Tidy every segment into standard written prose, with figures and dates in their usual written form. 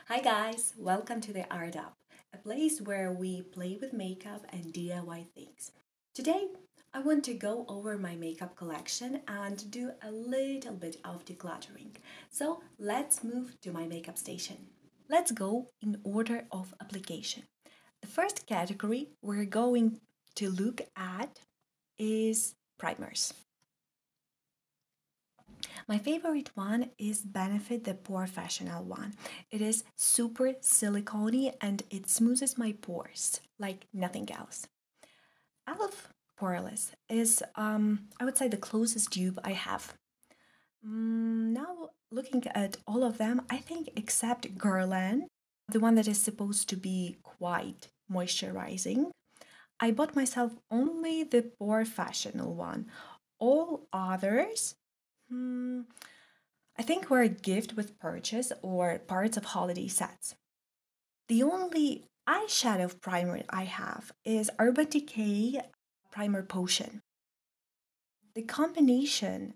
Hi guys, welcome to the Art Up, a place where we play with makeup and DIY things. Today, I want to go over my makeup collection and do a little bit of decluttering. So let's move to my makeup station. Let's go in order of application. The first category we're going to look at is primers. My favorite one is Benefit the Professional one. It is super silicone and it smoothes my pores like nothing else. Elf Poreless is, I would say, the closest dupe I have. Now, looking at all of them, I think except Guerlain, the one that is supposed to be quite moisturizing, I bought myself only the Professional one. All others, I think were a gift with purchase or parts of holiday sets. The only eyeshadow primer I have is Urban Decay Primer Potion. The combination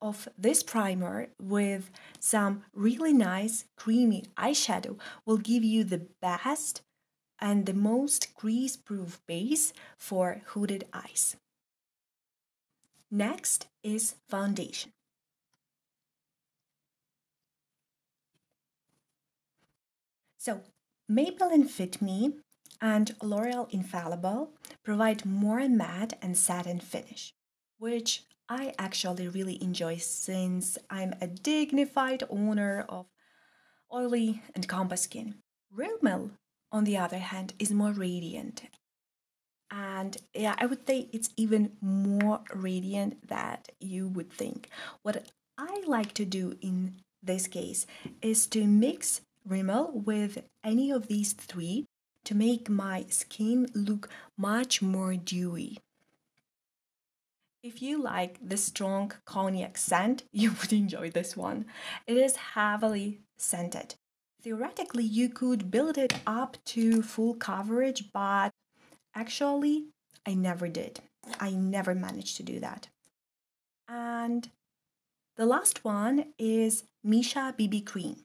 of this primer with some really nice creamy eyeshadow will give you the best and the most grease-proof base for hooded eyes. Next is foundation. So, Maybelline Fit Me and L'Oreal Infallible provide more matte and satin finish, which I actually really enjoy since I'm a dignified owner of oily and compact skin. Rimmel, on the other hand, is more radiant. And yeah, I would say it's even more radiant than you would think. What I like to do in this case is to mix Rimmel with any of these three to make my skin look much more dewy. If you like the strong cognac scent, you would enjoy this one. It is heavily scented. Theoretically, you could build it up to full coverage, but actually, I never did. I never managed to do that. And the last one is Misha BB Cream.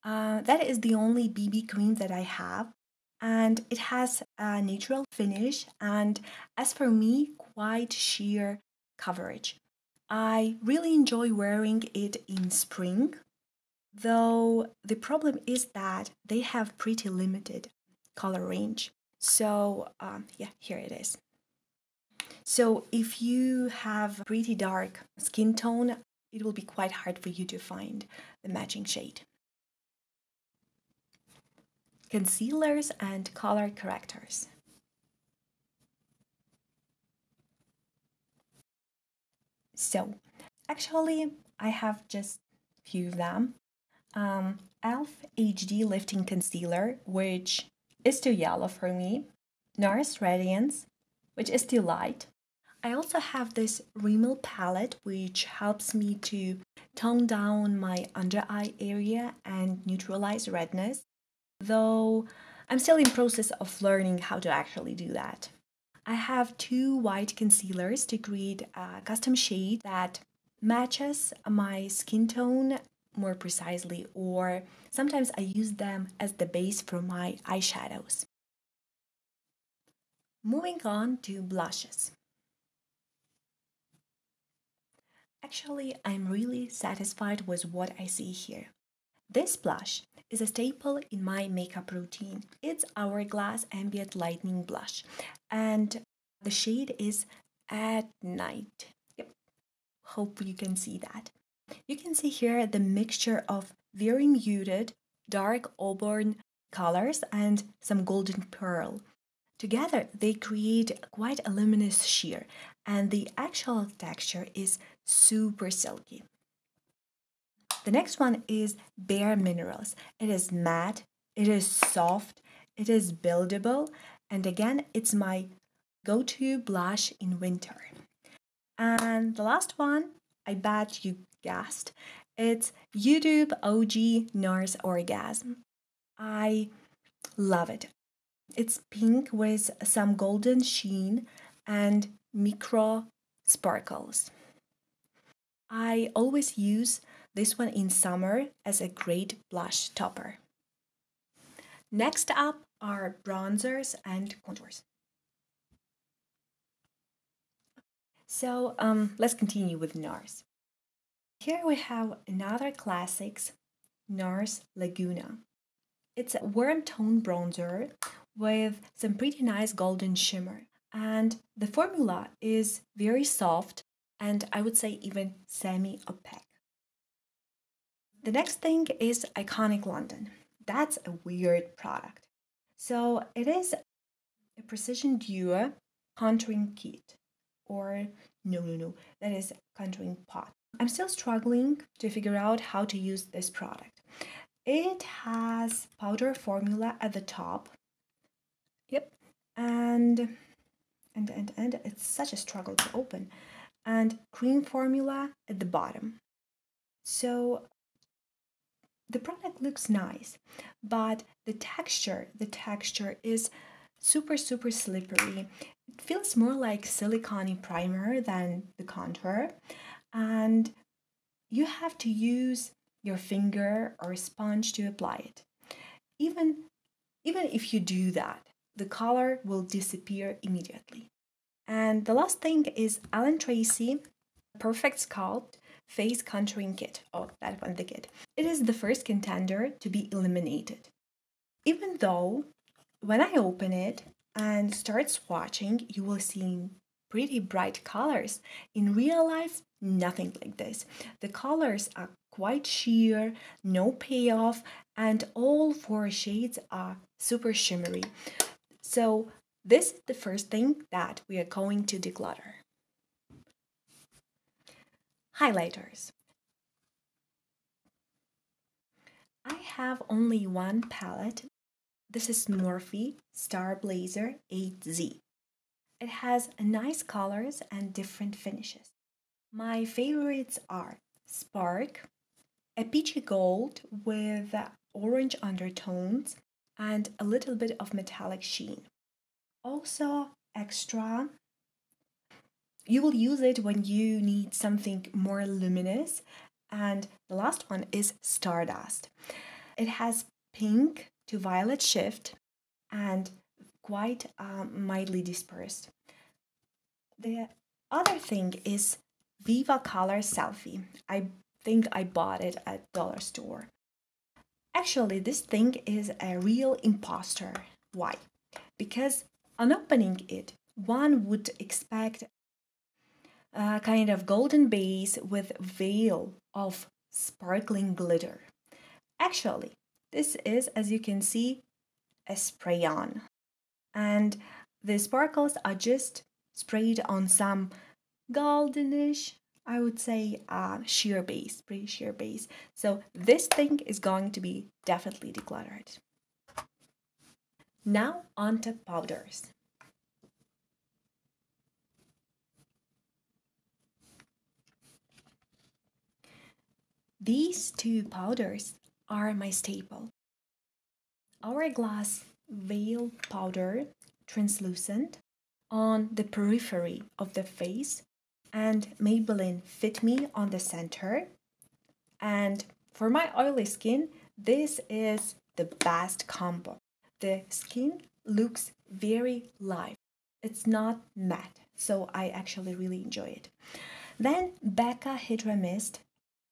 That is the only BB cream that I have, and it has a natural finish and, as for me, quite sheer coverage. I really enjoy wearing it in spring, though the problem is that they have pretty limited color range. So, yeah, here it is. So, if you have pretty dark skin tone, it will be quite hard for you to find the matching shade. Concealers and color correctors. So, actually, I have just few of them. Elf HD Lifting Concealer, which is too yellow for me. NARS Radiance, which is too light. I also have this Rimmel palette, which helps me to tone down my under eye area and neutralize redness, though I'm still in process of learning how to actually do that. I have two white concealers to create a custom shade that matches my skin tone more precisely, or sometimes I use them as the base for my eyeshadows. Moving on to blushes. Actually, I'm really satisfied with what I see here. This blush is a staple in my makeup routine. It's Hourglass Ambient Lightening Blush, and the shade is At Night. Yep, hope you can see that. You can see here the mixture of very muted, dark auburn colors and some golden pearl. Together, they create quite a luminous sheer, and the actual texture is super silky. The next one is Bare Minerals. It is matte, it is soft, it is buildable, and again, it's my go-to blush in winter. And the last one, I bet you guessed, it's YouTube OG NARS Orgasm. I love it. It's pink with some golden sheen and micro sparkles. I always use this one in summer as a great blush topper. Next up are bronzers and contours. So let's continue with NARS. Here we have another classics, NARS Laguna. It's a warm tone bronzer with some pretty nice golden shimmer. And the formula is very soft and I would say even semi-opaque. The next thing is Iconic London. That's a weird product. So it is a precision duo contouring kit, or no, that is contouring pot. I'm still struggling to figure out how to use this product. It has powder formula at the top. Yep, and it's such a struggle to open, and cream formula at the bottom. So the product looks nice, but the texture is super slippery. It feels more like silicone primer than the contour, and you have to use your finger or a sponge to apply it. Even if you do that, the color will disappear immediately. And the last thing is Alan Tracy Perfect Sculpt Face Contouring Kit. Oh, that one, the kit. It is the first contender to be eliminated. Even though when I open it and start swatching, you will see pretty bright colors. In real life, nothing like this. The colors are quite sheer, no payoff, and all four shades are super shimmery. So this is the first thing that we are going to declutter. Highlighters. I have only one palette. This is Morphe Star Blazer 8Z. It has nice colors and different finishes. My favorites are Spark, a peachy gold with orange undertones, and a little bit of metallic sheen. Also, Extra. You will use it when you need something more luminous. And the last one is Stardust. It has pink to violet shift and quite mildly dispersed. The other thing is Viva Color Selfie. I think I bought it at dollar store. Actually, this thing is a real imposter. Why? Because on opening it, one would expect a kind of golden base with veil of sparkling glitter. Actually, this is, as you can see, a spray-on. And the sparkles are just sprayed on some goldenish, I would say, sheer base, pretty sheer base. So this thing is going to be definitely decluttered. Now onto powders. These two powders are my staple. Hourglass Veil Powder Translucent on the periphery of the face, and Maybelline Fit Me on the center. And for my oily skin, this is the best combo. The skin looks very light. It's not matte, so I actually really enjoy it. Then Becca Hydra Mist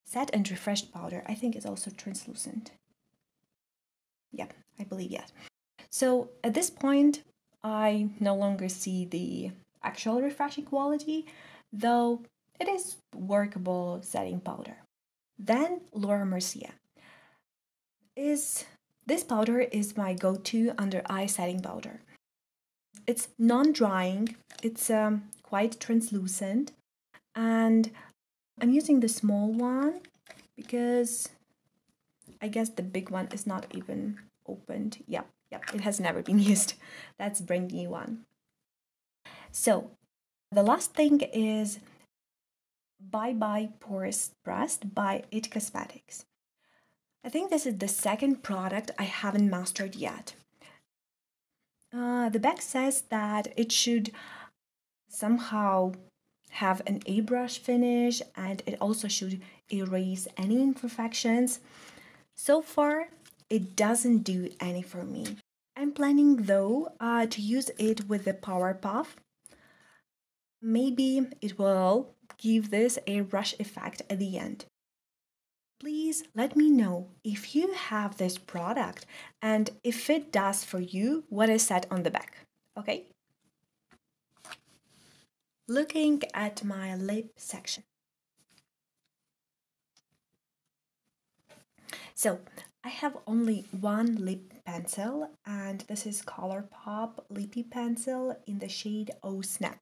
Set and Refreshed Powder. I think it's also translucent. Yeah, I believe yes. So at this point, I no longer see the actual refreshing quality, though it is workable setting powder. Then Laura Mercier. This powder is my go-to under eye setting powder. It's non-drying, it's quite translucent, and I'm using the small one because I guess the big one is not even opened. Yep, it has never been used. That's a brand new one. So the last thing is Bye Bye Porous Pressed by It Cosmetics. I think this is the second product I haven't mastered yet. The back says that it should somehow have an airbrush finish and it also should erase any imperfections. So far, it doesn't do any for me. I'm planning though to use it with the Power Puff. Maybe it will give this a rush effect at the end. Please let me know if you have this product and if it does for you what is said on the back, okay? Looking at my lip section. So, I have only one lip pencil, and this is ColourPop Lippy Pencil in the shade Oh Snap.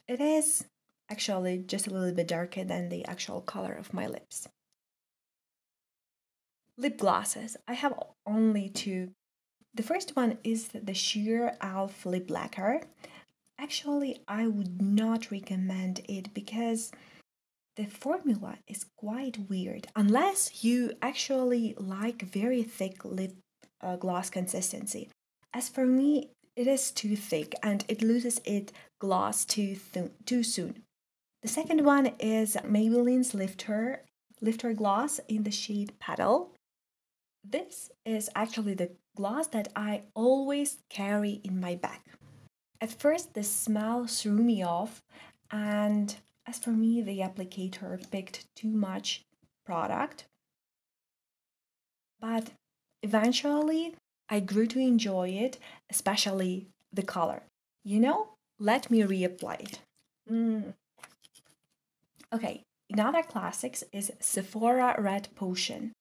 It is actually just a little bit darker than the actual color of my lips. Lip glosses. I have only two. The first one is the Sheer Elf Lip Lacquer. Actually, I would not recommend it because the formula is quite weird. Unless you actually like very thick lip gloss consistency. As for me, it is too thick and it loses its gloss too soon. The second one is Maybelline's Lifter Gloss in the shade Petal. This is actually the gloss that I always carry in my bag. At first, the smell threw me off, and as for me, the applicator picked too much product. But eventually, I grew to enjoy it, especially the color. Let me reapply it. Okay, another classics is Sephora Red Potion.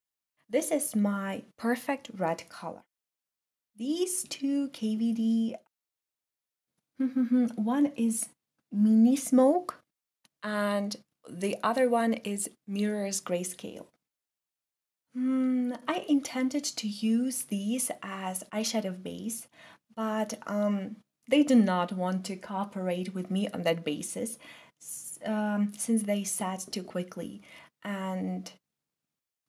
This is my perfect red color. These two KVD, one is Mini Smoke and the other one is Mirror's Grayscale. I intended to use these as eyeshadow base, but they do not want to cooperate with me on that basis since they set too quickly,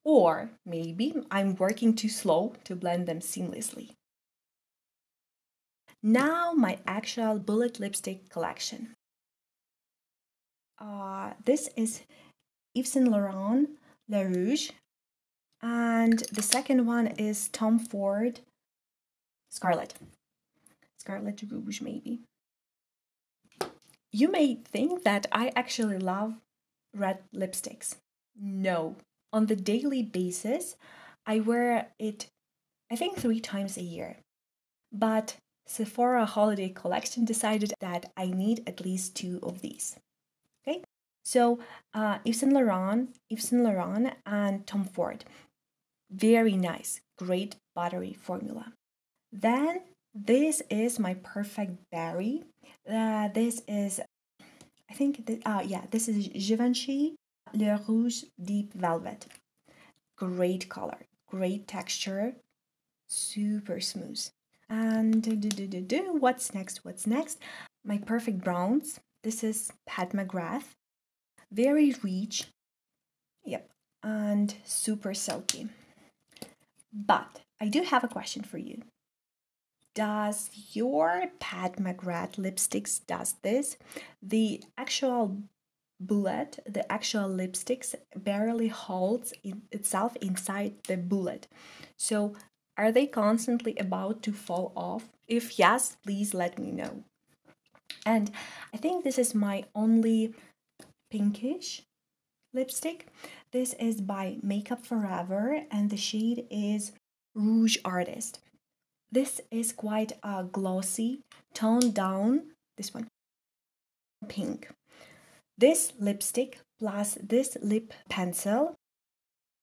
or maybe I'm working too slow to blend them seamlessly. Now my actual bullet lipstick collection. This is Yves Saint Laurent Le Rouge, and the second one is Tom Ford Scarlet Rouge, maybe. You may think that I actually love red lipsticks. No, on the daily basis, I wear it, I think, 3 times a year. But Sephora Holiday Collection decided that I need at least 2 of these. Okay, so Yves Saint Laurent, and Tom Ford. Very nice, great buttery formula. Then this is my perfect berry. This is, I think, this is Givenchy Le Rouge Deep Velvet. Great color, great texture, super smooth. And what's next? My perfect browns. This is Pat McGrath. Very rich. Yep. And super silky. But I do have a question for you. Does your Pat McGrath lipsticks does this? The actual bullet, the actual lipsticks barely holds itself inside the bullet. So are they constantly about to fall off? If yes, please let me know. And I think this is my only pinkish lipstick. This is by Makeup Forever and the shade is Rouge Artist. This is quite a glossy, toned down, this one, pink. This lipstick plus this lip pencil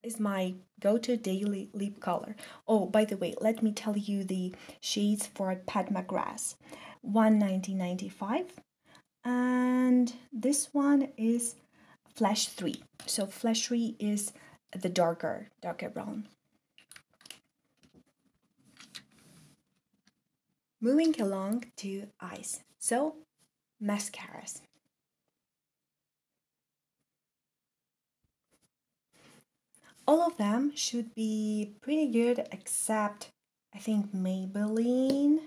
is my go-to daily lip color. Oh, by the way, let me tell you the shades for Pat McGrath. 119.95 and this one is Flash 3. So Flash 3 is the darker brown. Moving along to eyes. So mascaras. All of them should be pretty good except I think Maybelline,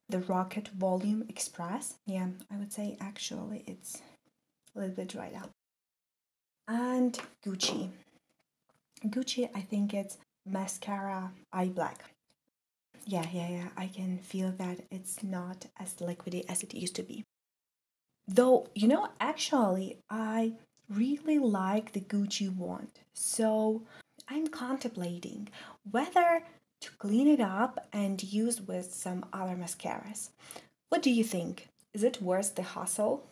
the Rocket Volume Express. Yeah, I would say actually it's a little bit dried out. And Gucci. Gucci, I think it's mascara eye black. Yeah, I can feel that it's not as liquidy as it used to be. Though, actually, I really like the Gucci wand. So I'm contemplating whether to clean it up and use with some other mascaras. What do you think? Is it worth the hassle?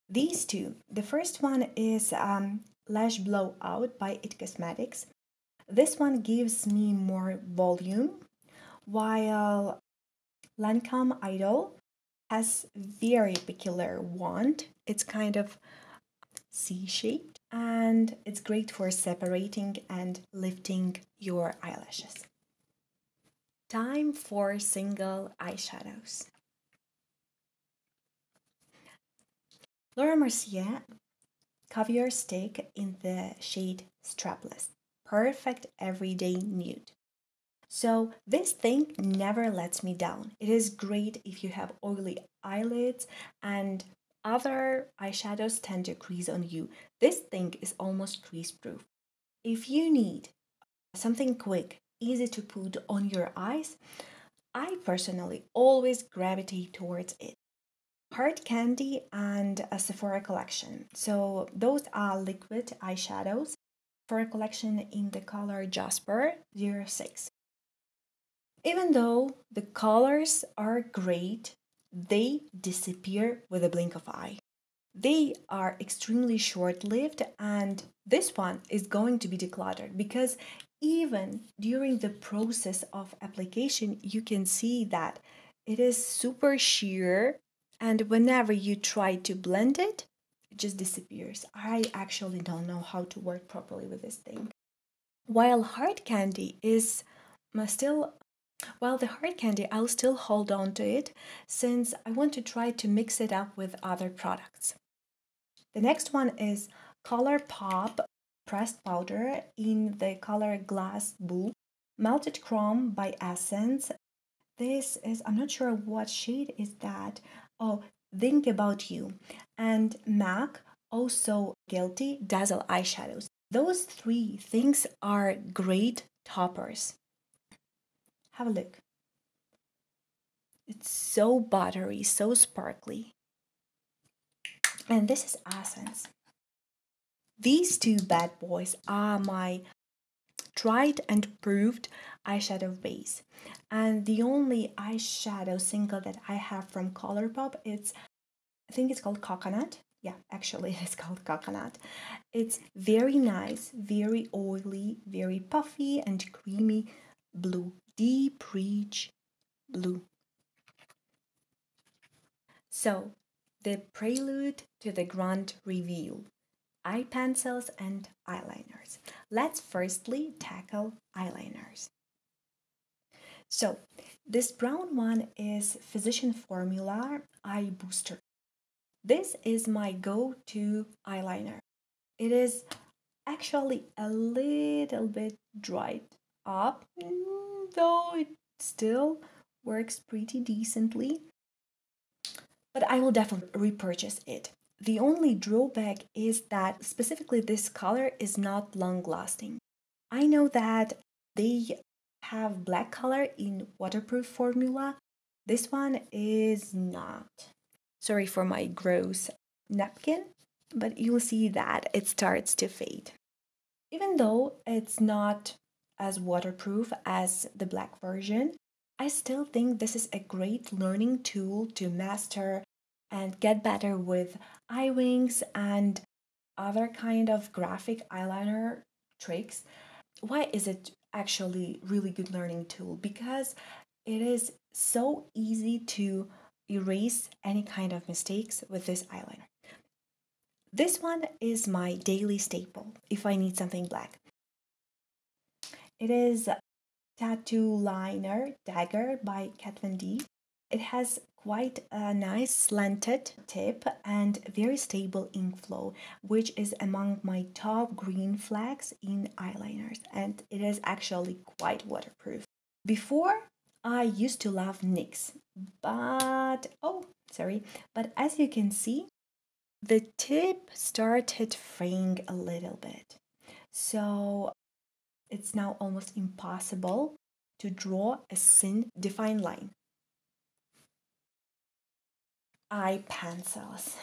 These two. The first one is Lash Blowout by It Cosmetics. This one gives me more volume, while Lancome Idol has very peculiar wand. It's kind of C-shaped and it's great for separating and lifting your eyelashes. Time for single eyeshadows. Laura Mercier Caviar Stick in the shade Strapless. Perfect everyday nude. So this thing never lets me down. It is great if you have oily eyelids and other eyeshadows tend to crease on you. This thing is almost crease proof. If you need something quick, easy to put on your eyes, I personally always gravitate towards it. Hard Candy and a Sephora collection. So those are liquid eyeshadows. Sephora collection in the color Jasper 06. Even though the colors are great, they disappear with a blink of eye. They are extremely short-lived and this one is going to be decluttered because even during the process of application, you can see that it is super sheer and whenever you try to blend it, it just disappears. I actually don't know how to work properly with this thing. While hard candy is still While the hard candy, I'll still hold on to it since I want to try to mix it up with other products. The next one is Color Pop pressed powder in the color Glass Blue, Melted Chrome by Essence. This is, I'm not sure what shade is that. Oh, Think About You. And MAC, also Guilty, Dazzle eyeshadows. Those three things are great toppers. Have a look. It's so buttery, so sparkly. And this is Essence. These two bad boys are my tried and proved eyeshadow base. And the only eyeshadow single that I have from Colourpop, I think it's called Coconut. Yeah, actually it's called Coconut. It's very nice, very oily, very puffy and creamy blue. Deep rich blue. So, the prelude to the grand reveal. Eye pencils and eyeliners. Let's firstly tackle eyeliners. So, this brown one is Physician Formula Eye Booster. This is my go-to eyeliner. It is actually a little bit dried up, though it still works pretty decently. But I will definitely repurchase it. The only drawback is that specifically this color is not long lasting. I know that they have black color in waterproof formula. This one is not. Sorry for my gross napkin, but you'll see that it starts to fade. Even though it's not as waterproof as the black version, I still think this is a great learning tool to master and get better with eye wings and other kind of graphic eyeliner tricks. Why is it actually really good learning tool? Because it is so easy to erase any kind of mistakes with this eyeliner. This one is my daily staple if I need something black. It is Tattoo Liner Dagger by Kat Von D. It has quite a nice slanted tip and very stable ink flow, which is among my top green flags in eyeliners, and it is actually quite waterproof. Before, I used to love NYX, but as you can see, the tip started fraying a little bit. So it's now almost impossible to draw a thin, defined line. Eye pencils.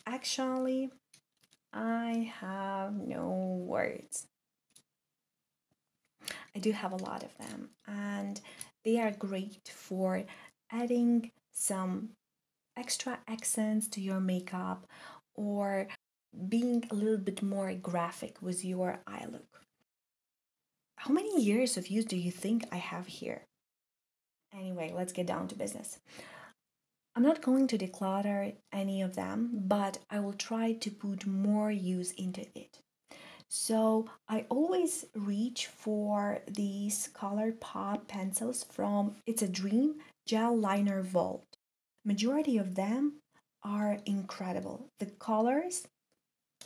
Actually, I have no words. I do have a lot of them, and they are great for adding some extra accents to your makeup or being a little bit more graphic with your eye look. How many years of use do you think I have here? Anyway, let's get down to business. I'm not going to declutter any of them, but I will try to put more use into it. So I always reach for these ColourPop pencils from It's a Dream Gel Liner Vault. Majority of them are incredible. The colors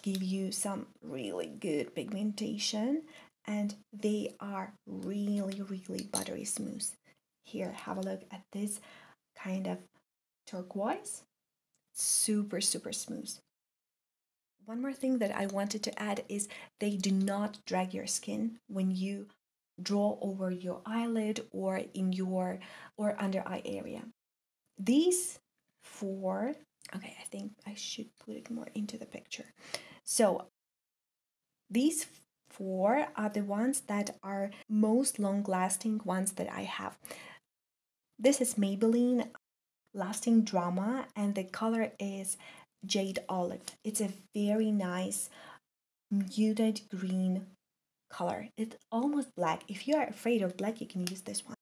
give you some really good pigmentation and they are really buttery smooth. Here, have a look at this kind of turquoise. Super smooth. One more thing that I wanted to add is they do not drag your skin when you draw over your eyelid or in your or under eye area. These four, okay, I think I should put it more into the picture. So these four are the ones that are most long-lasting ones that I have. This is Maybelline Lasting Drama and the color is Jade Olive. It's a very nice muted green color. It's almost black. If you are afraid of black, you can use this one.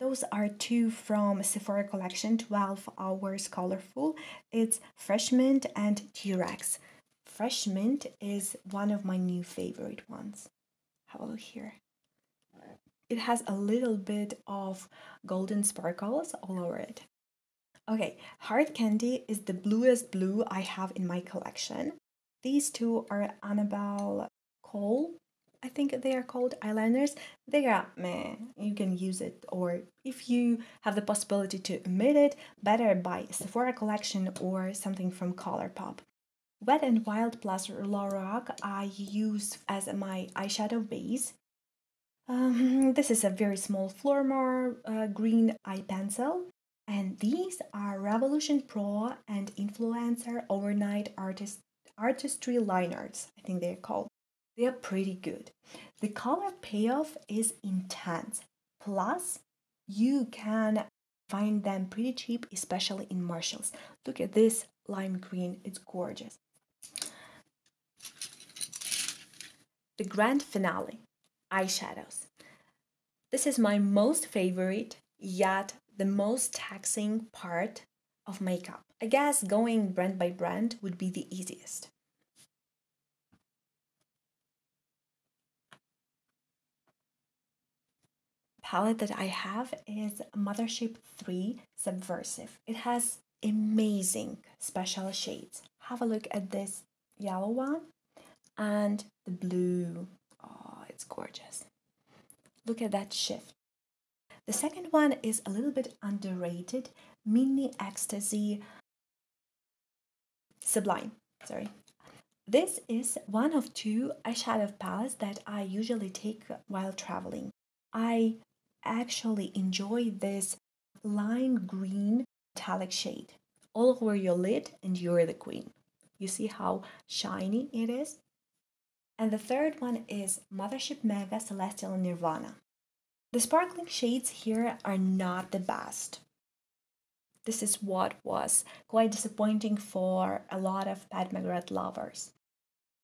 Those are two from Sephora collection, 12 Hours Colorful. It's Fresh Mint and T-Rex. Fresh Mint is one of my new favorite ones. Have a look here. It has a little bit of golden sparkles all over it. Okay, Hard Candy is the bluest blue I have in my collection. These two are Annabelle Cole, I think they are called eyeliners. They are meh, you can use it, or if you have the possibility to omit it, better buy Sephora collection or something from ColourPop. Wet n Wild plus Lorac I use as my eyeshadow base. This is a very small Flormar green eye pencil. And these are Revolution Pro and Influencer Overnight Artistry Liners, I think they're called. They are pretty good. The color payoff is intense. Plus, you can find them pretty cheap, especially in Marshalls. Look at this lime green, it's gorgeous. The grand finale, eyeshadows. This is my most favorite, yet the most taxing part of makeup. I guess going brand by brand would be the easiest. Palette that I have is Mothership 3 Subversive. It has amazing special shades. Have a look at this yellow one and the blue. Oh, it's gorgeous. Look at that shift. The second one is a little bit underrated, Mini Ecstasy Sublime. Sorry. This is one of two eyeshadow palettes that I usually take while traveling. I actually enjoy this lime green metallic shade all over your lid and you're the queen. You see how shiny it is? And the third one is Mothership Mega Celestial Nirvana. The sparkling shades here are not the best. This is what was quite disappointing for a lot of Pat McGrath lovers.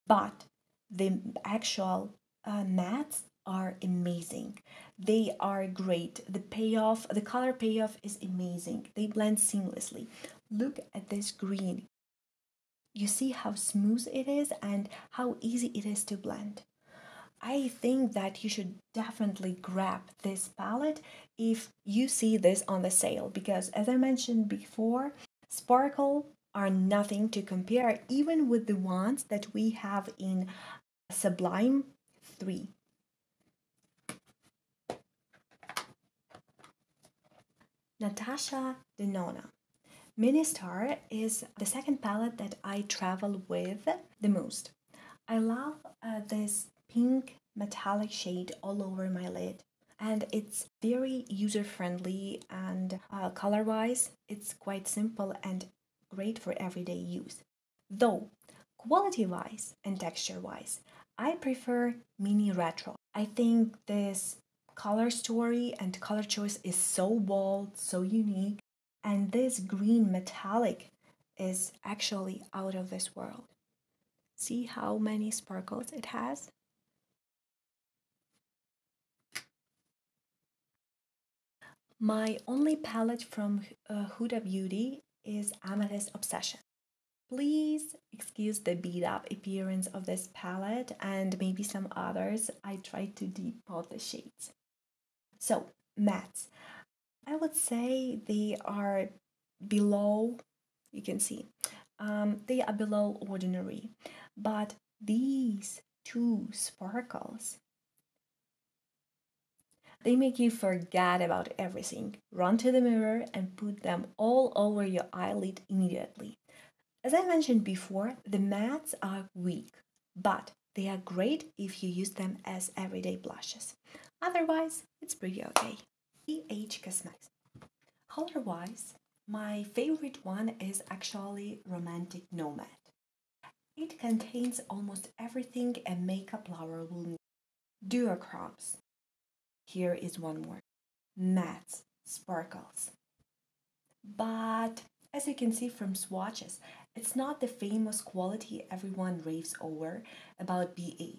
But the actual mattes are amazing. They are great. The payoff, the color payoff is amazing. They blend seamlessly. Look at this green. You see how smooth it is and how easy it is to blend. I think that you should definitely grab this palette if you see this on the sale because as I mentioned before, sparkle are nothing to compare even with the ones that we have in Sublime 3. Natasha Denona. Ministar is the second palette that I travel with the most. I love this pink metallic shade all over my lid. And it's very user-friendly and color-wise, it's quite simple and great for everyday use. Though, quality-wise and texture-wise, I prefer Mini Retro. I think this color story and color choice is so bold, so unique, and this green metallic is actually out of this world. See how many sparkles it has? My only palette from Huda Beauty is Amethyst Obsession. Please excuse the beat up appearance of this palette and maybe some others. I tried to depot the shades. So, mattes. I would say they are below, you can see, they are below ordinary. But these two sparkles, they make you forget about everything. Run to the mirror and put them all over your eyelid immediately. As I mentioned before, the mattes are weak, but they are great if you use them as everyday blushes. Otherwise, it's pretty okay. BH Cosmetics. Color-wise, my favorite one is actually Romantic Nomad. It contains almost everything a makeup lover will need. Duochromes. Here is one more. Mattes, sparkles. But as you can see from swatches, it's not the famous quality everyone raves over about BA.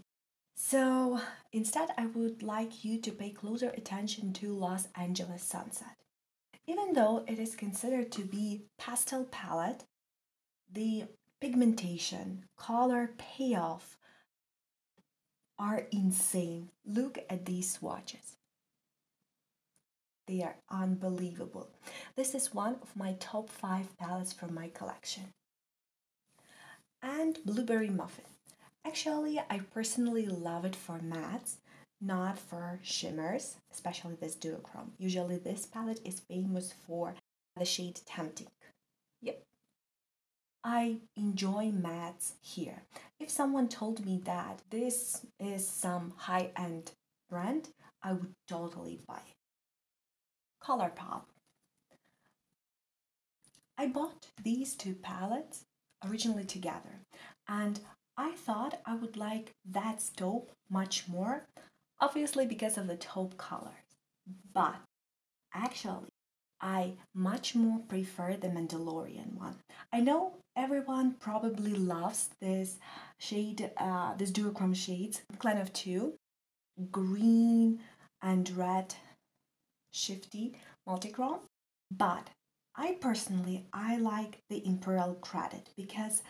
So instead, I would like you to pay closer attention to Los Angeles Sunset. Even though it is considered to be pastel palette, the pigmentation, color payoff are insane. Look at these swatches. They are unbelievable. This is one of my top 5 palettes from my collection. And Blueberry Muffin. Actually, I personally love it for mattes, not for shimmers, especially this duochrome. Usually this palette is famous for the shade Tempting. Yep. I enjoy mattes here. If someone told me that this is some high-end brand, I would totally buy it. ColourPop. I bought these two palettes originally together, and I thought I would like that taupe much more, obviously because of the taupe colors. But actually, I much more prefer the Mandalorian one. I know everyone probably loves this shade, this duochrome shades, kind of two, green and red shifty multichrome, but I like the Imperial Credit because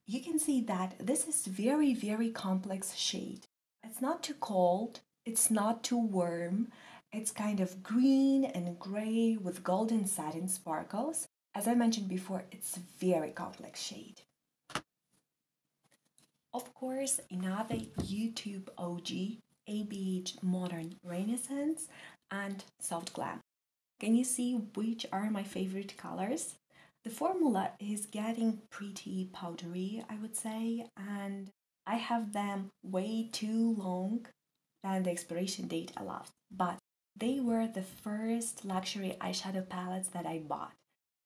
you can see that this is very complex shade. It's not too cold, it's not too warm, it's kind of green and gray with golden satin sparkles. As I mentioned before, it's a very complex shade. Of course, another YouTube OG, ABH Modern Renaissance and Soft Glam. Can you see which are my favorite colors? The formula is getting pretty powdery, I would say, and I have them way too long than the expiration date allows. But they were the first luxury eyeshadow palettes that I bought.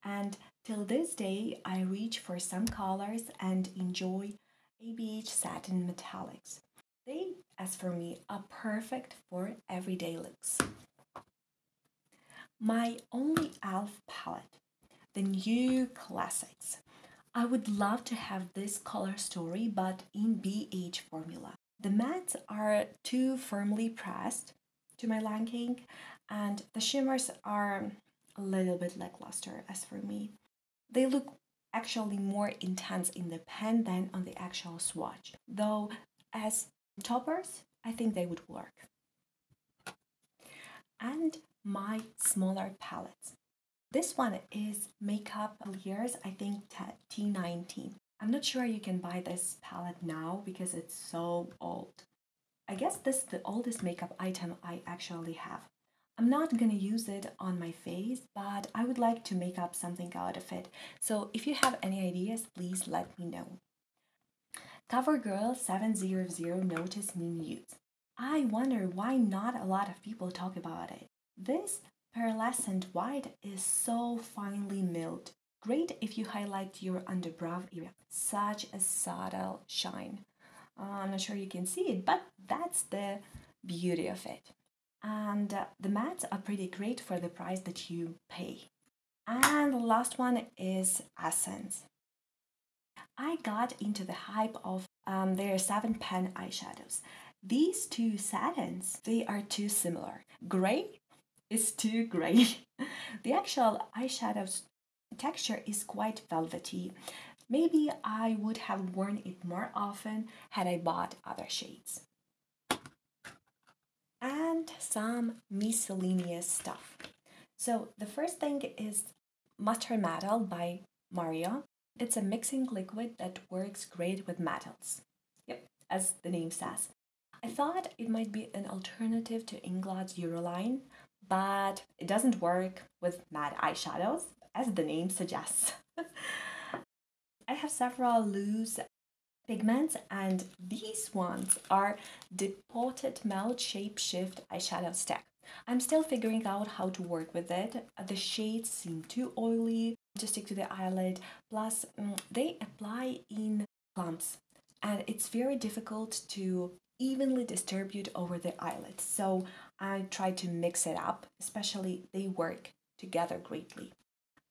And till this day, I reach for some colors and enjoy ABH Satin Metallics. They, as for me, are perfect for everyday looks. My only e.l.f. palette, the new classics. I would love to have this color story, but in BH formula. The mattes are too firmly pressed to my liking, and the shimmers are a little bit lackluster as for me. They look actually more intense in the pen than on the actual swatch, though as toppers, I think they would work. And my smaller palettes. This one is Makeup Layers, I think T19. I'm not sure you can buy this palette now because it's so old. I guess this is the oldest makeup item I actually have. I'm not gonna use it on my face, but I would like to make up something out of it. So if you have any ideas, please let me know. CoverGirl 700 Notice Me Nude. I wonder why not a lot of people talk about it. This pearlescent white is so finely milled. Great if you highlight your underbrow area. Such a subtle shine. I'm not sure you can see it, but that's the beauty of it. And the mattes are pretty great for the price that you pay. And the last one is Essence. I got into the hype of their 7 pen eyeshadows. These two satins, they are too similar. Gray is too gray. The actual eyeshadow's texture is quite velvety. Maybe I would have worn it more often had I bought other shades. And some miscellaneous stuff. So the first thing is Mustard Metal by Mario. It's a mixing liquid that works great with metals. Yep, as the name says. I thought it might be an alternative to Ingla's Euroline, but it doesn't work with matte eyeshadows, as the name suggests. I have several loose pigments, and these ones are the Potted Melt Shape Shift eyeshadow stick. I'm still figuring out how to work with it. The shades seem too oily to stick to the eyelid, plus they apply in clumps, and it's very difficult to evenly distribute over the eyelid. So I try to mix it up, especially they work together greatly.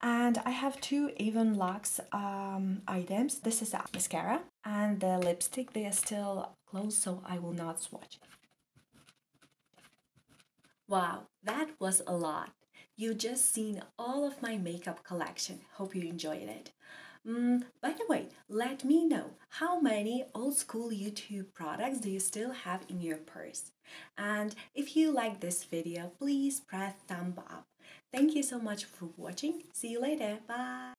And I have two Avon Lux items. This is a mascara and the lipstick. They are still closed, so I will not swatch. Wow, that was a lot. You just seen all of my makeup collection. Hope you enjoyed it. By the way, let me know how many old school YouTube products do you still have in your purse? And if you like this video, please press thumb up. Thank you so much for watching. See you later. Bye.